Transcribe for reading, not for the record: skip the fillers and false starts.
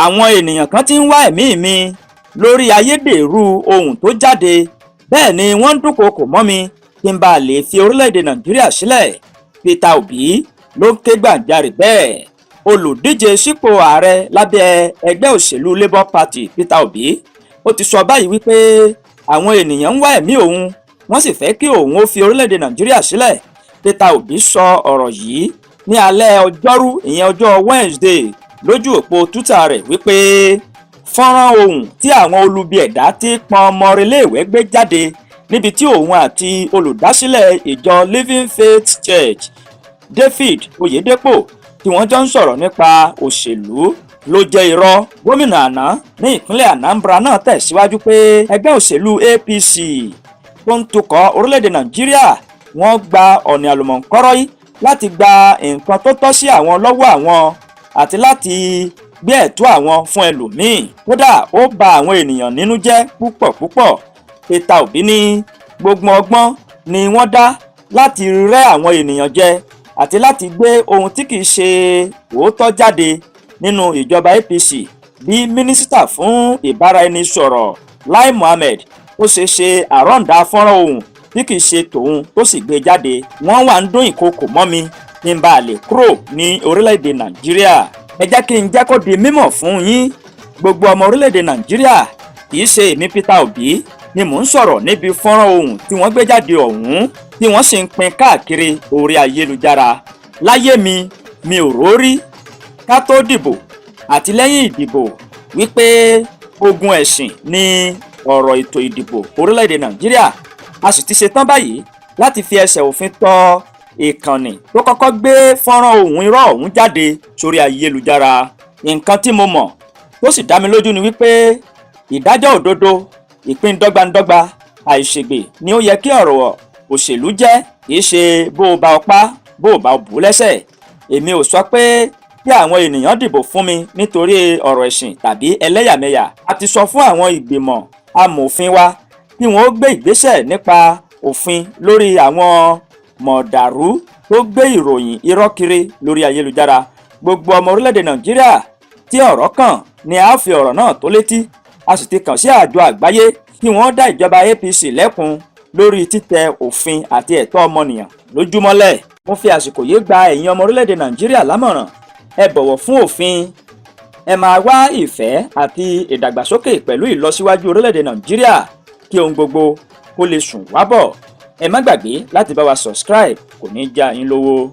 àwọn ènìyàn kan ti ń wá ẹ̀mí mi lórí ayédèrú ohun tó jáde, bẹ́ẹ̀ ni wọ́n ń dúnkookò mọ́ mi kí n bá lè fi orílẹ̀-èdè Nàìjíríà sílẹ̀. Peter Obi ló ń ké gbàjarè bẹ́ẹ̀. Olùdíje sípò ààrẹ lábẹ́ ẹgbẹ́ òṣèlú Labour Party Peter Obi ó ti sọ báyìí wípé àwọn ènìyàn ń wá ẹ̀mí òun, wọ́n sì fẹ́ kí òun ó fi orílẹ̀-èdè Nàìjíríà sílẹ̀. Peter Obi sọ ọ̀rọ̀ yìí ní alẹ́ ọjọ́rú, ìyẹn ọjọ́ Wednesday, lójú òpó Twitter rẹ̀ wípé fọ́nrán ohùn tí àwọn olubi ẹ̀dá tí pọn ọmọ reléèwé gbé jáde níbi tí òun àti olùdásílẹ̀ ìjọ Living Faith Church David Oyedepo tí wọ́n jọ ń sọ̀rọ̀ nípa òṣèlú ló jẹ́ irọ́. Gómìnà àná ní ìpínlẹ̀ Anambra náà tẹ̀síwájú pé ẹgbẹ́ òṣèlú APC tó ń tukọ̀ orílẹ̀-èdè Nàìjíríà wọ́n gba ọ̀nà àlùmọ̀ǹkọ́rọ́ yìí láti gba nǹkan tó tọ́ sí àwọn lọ́wọ́ àwọn àti láti gbé ẹ̀tọ́ àwọn fún ẹlòmíì. Kódà ó bà àwọn ènìyàn nínú jẹ́ púpọ̀ púpọ̀. Peter Obi ní gbogbo ọgbọ́n ni wọ́n dá láti rẹ́ àwọn ènìyàn jẹ àti láti gbé ohun tí kìí ṣe òótọ́ jáde nínú ìjọba APC bí mínísítà fún ìbáraẹnisọ̀rọ̀ Lai Mohammed ó ṣe àrọ́ǹdà fọ́nrán ohùn tí kìí ṣe tòun tó sì gbé jáde. Wọ́n wà ń dún ìkookò mọ́ mi kí n bá lè kúrò ní orílẹ̀-èdè Nàìjíríà. Ẹ jẹ́ kí n jẹ́ kó di mímọ̀ fún yín, gbogbo ọmọ orílẹ̀-èdè Nàìjíríà, kìí ṣe èmi Peter Obi ni mò ń sọ̀rọ̀ níbi fọ́nrán ohùn tí wọ́n gbé jáde ọ̀hún tí wọ́n sì ń pín káàkiri orí ayélujára. Láyé mi ò rórí ká tó dìbò àti lẹ́yìn ìdìbò wípé ogun ẹ̀sìn ni ọ̀rọ̀ ètò ìdìbò orílẹ̀-èdè Nàìjíríà. A sì ti ṣetán báyìí láti fi ẹsẹ̀ òfin tọ́ ìkànnì tó kọ́kọ́ gbé fọ́nrán ohùn irọ́ ọ̀hún jáde sórí ayélujára. Nǹkan tí mo mọ̀ tó sì dá mi lójú ni wípé ìdájọ́ òdodo, ìpín dọ́gbandọ́gba, àìṣègbè ni ó yẹ kí ọ̀rọ̀ òṣèlú jẹ́, kìí ṣe bó o bá o pa bó o bá o bù lẹ́sẹ̀. Èmi ò sọ pé kí àwọn ènìyàn dìbò fún mi nítorí ọ̀rọ̀ ẹ̀sìn tàbí ẹlẹ́yàmẹ̀yà. A ti sọ fún àwọn ìgbìmọ̀ amòfin wa kí wọ́n ó gbé ìgbésẹ̀ nípa òfin lórí àwọn mọ̀dàrú tó gbé ìròyìn irọ́ kiri lórí ayélujára. Gbogbo ọmọ orílẹ̀-èdè Nàìjíríà tí ọ̀rọ̀ kàn ni a fi ọ̀rọ̀ náà tó létí. A sì ti kàn sí àjọ àgbáyé kí wọ́n dá ìjọba APC lẹ́kun lórí títẹ òfin àti ẹ̀tọ́ ọmọnìyàn lójúmọ́lẹ̀. Mo fi àsìkò yìí gba ẹ̀yin ọmọ orílẹ̀-èdè Nàìjíríà lámọ̀ràn. Ẹ bọ̀wọ̀ fún òfin. Ẹ máa wá ìfẹ́ àti ìdàgbàsókè pẹ̀lú ìlọsíwájú orílẹ̀-èdè Nàìjíríà kí ohun gbogbo kó lè sùn wábọ̀. Ẹ má gbàgbé láti bá wa subscribe, kò ní já yín lówó.